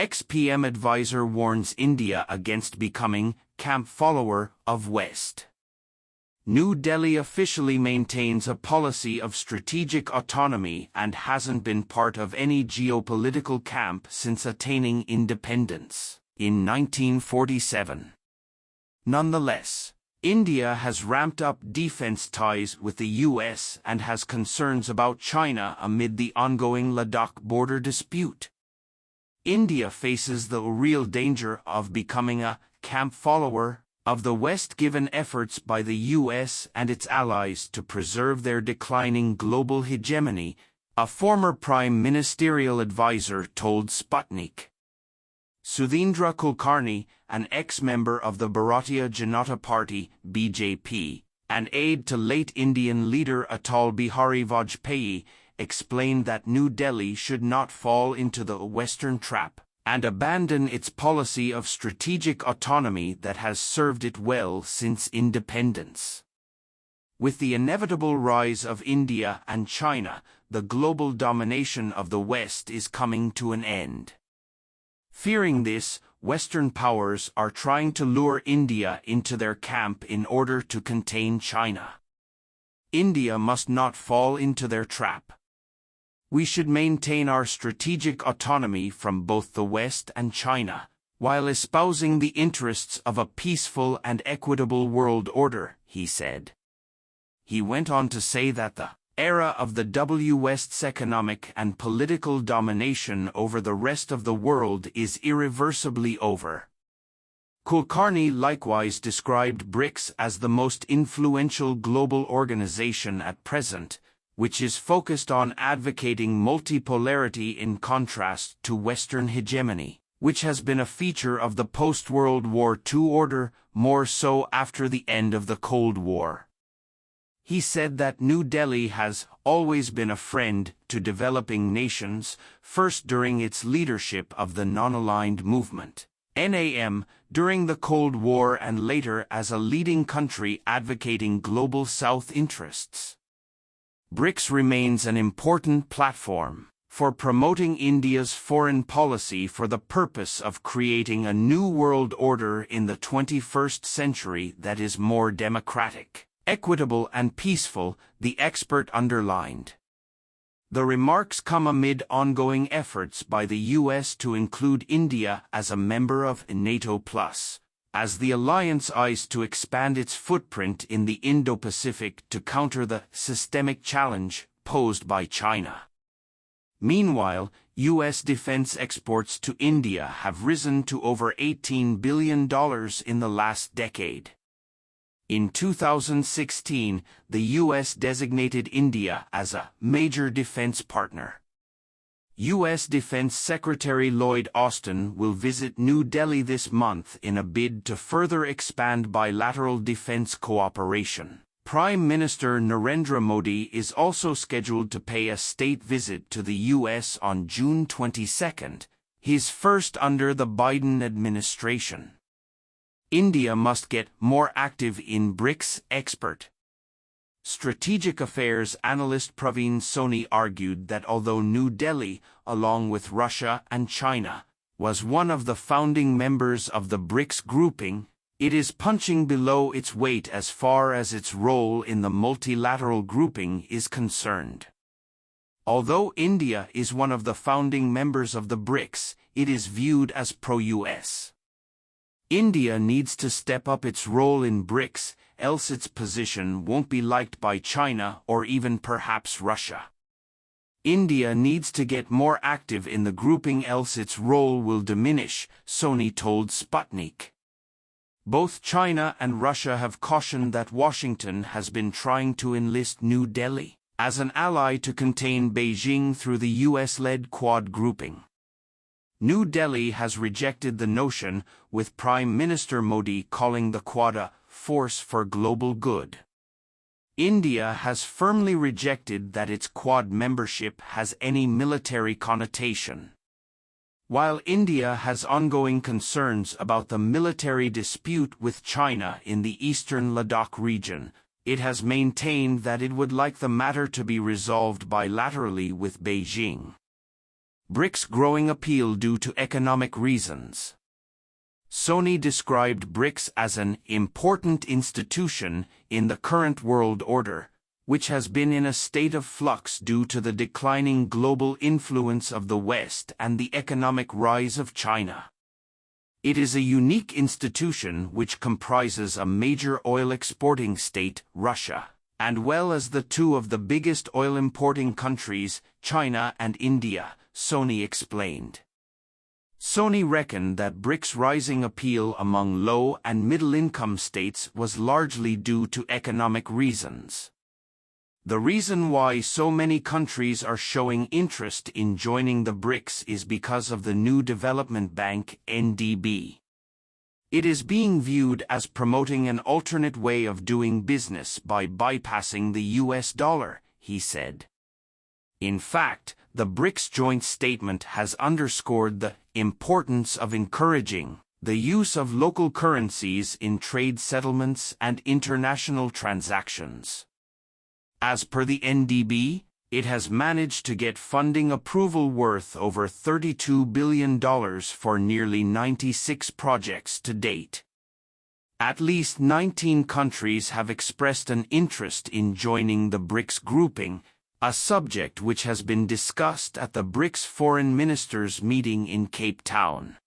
Ex-PM advisor warns India against becoming camp follower of West. New Delhi officially maintains a policy of strategic autonomy and hasn't been part of any geopolitical camp since attaining independence in 1947. Nonetheless, India has ramped up defense ties with the US and has concerns about China amid the ongoing Ladakh border dispute. India faces the real danger of becoming a camp follower of the West given efforts by the US and its allies to preserve their declining global hegemony, a former prime ministerial advisor told Sputnik. Sudhindra Kulkarni, an ex-member of the Bharatiya Janata Party (BJP), and aide to late Indian leader Atal Bihari Vajpayee, explained that New Delhi should not fall into the Western trap and abandon its policy of strategic autonomy that has served it well since independence. With the inevitable rise of India and China, the global domination of the West is coming to an end. Fearing this, Western powers are trying to lure India into their camp in order to contain China. India must not fall into their trap. We should maintain our strategic autonomy from both the West and China, while espousing the interests of a peaceful and equitable world order, he said. He went on to say that the era of the West's economic and political domination over the rest of the world is irreversibly over. Kulkarni likewise described BRICS as the most influential global organization at present, which is focused on advocating multipolarity in contrast to Western hegemony, which has been a feature of the post-World War II order, more so after the end of the Cold War. He said that New Delhi has always been a friend to developing nations, first during its leadership of the Non-Aligned Movement, NAM, during the Cold War and later as a leading country advocating global South interests. BRICS remains an important platform for promoting India's foreign policy for the purpose of creating a new world order in the 21st century that is more democratic, equitable and peaceful, the expert underlined. The remarks come amid ongoing efforts by the US to include India as a member of NATO+, as the alliance eyes to expand its footprint in the Indo-Pacific to counter the systemic challenge posed by China. Meanwhile, U.S. defense exports to India have risen to over $18 billion in the last decade. In 2016, the U.S. designated India as a major defense partner. U.S. Defense Secretary Lloyd Austin will visit New Delhi this month in a bid to further expand bilateral defense cooperation. Prime Minister Narendra Modi is also scheduled to pay a state visit to the U.S. on June 22, his first under the Biden administration. India must get more active in BRICS, expert. Strategic affairs analyst Praveen Soni argued that although New Delhi, along with Russia and China, was one of the founding members of the BRICS grouping, it is punching below its weight as far as its role in the multilateral grouping is concerned. Although India is one of the founding members of the BRICS, it is viewed as pro-US. India needs to step up its role in BRICS, else its position won't be liked by China or even perhaps Russia. India needs to get more active in the grouping, else its role will diminish, Soni told Sputnik. Both China and Russia have cautioned that Washington has been trying to enlist New Delhi as an ally to contain Beijing through the US-led Quad grouping. New Delhi has rejected the notion, with Prime Minister Modi calling the Quad a force for global good. India has firmly rejected that its Quad membership has any military connotation. While India has ongoing concerns about the military dispute with China in the eastern Ladakh region, it has maintained that it would like the matter to be resolved bilaterally with Beijing. BRICS growing appeal due to economic reasons. Sony described BRICS as an important institution in the current world order, which has been in a state of flux due to the declining global influence of the West and the economic rise of China. It is a unique institution which comprises a major oil exporting state, Russia, and well as the two of the biggest oil importing countries, China and India, Sony explained. Sony reckoned that BRICS' rising appeal among low and middle-income states was largely due to economic reasons. The reason why so many countries are showing interest in joining the BRICS is because of the New Development Bank, NDB. It is being viewed as promoting an alternate way of doing business by bypassing the US dollar, he said. In fact, the BRICS joint statement has underscored the importance of encouraging the use of local currencies in trade settlements and international transactions. As per the NDB, it has managed to get funding approval worth over $32 billion for nearly 96 projects to date. At least 19 countries have expressed an interest in joining the BRICS grouping, a subject which has been discussed at the BRICS Foreign Ministers meeting in Cape Town.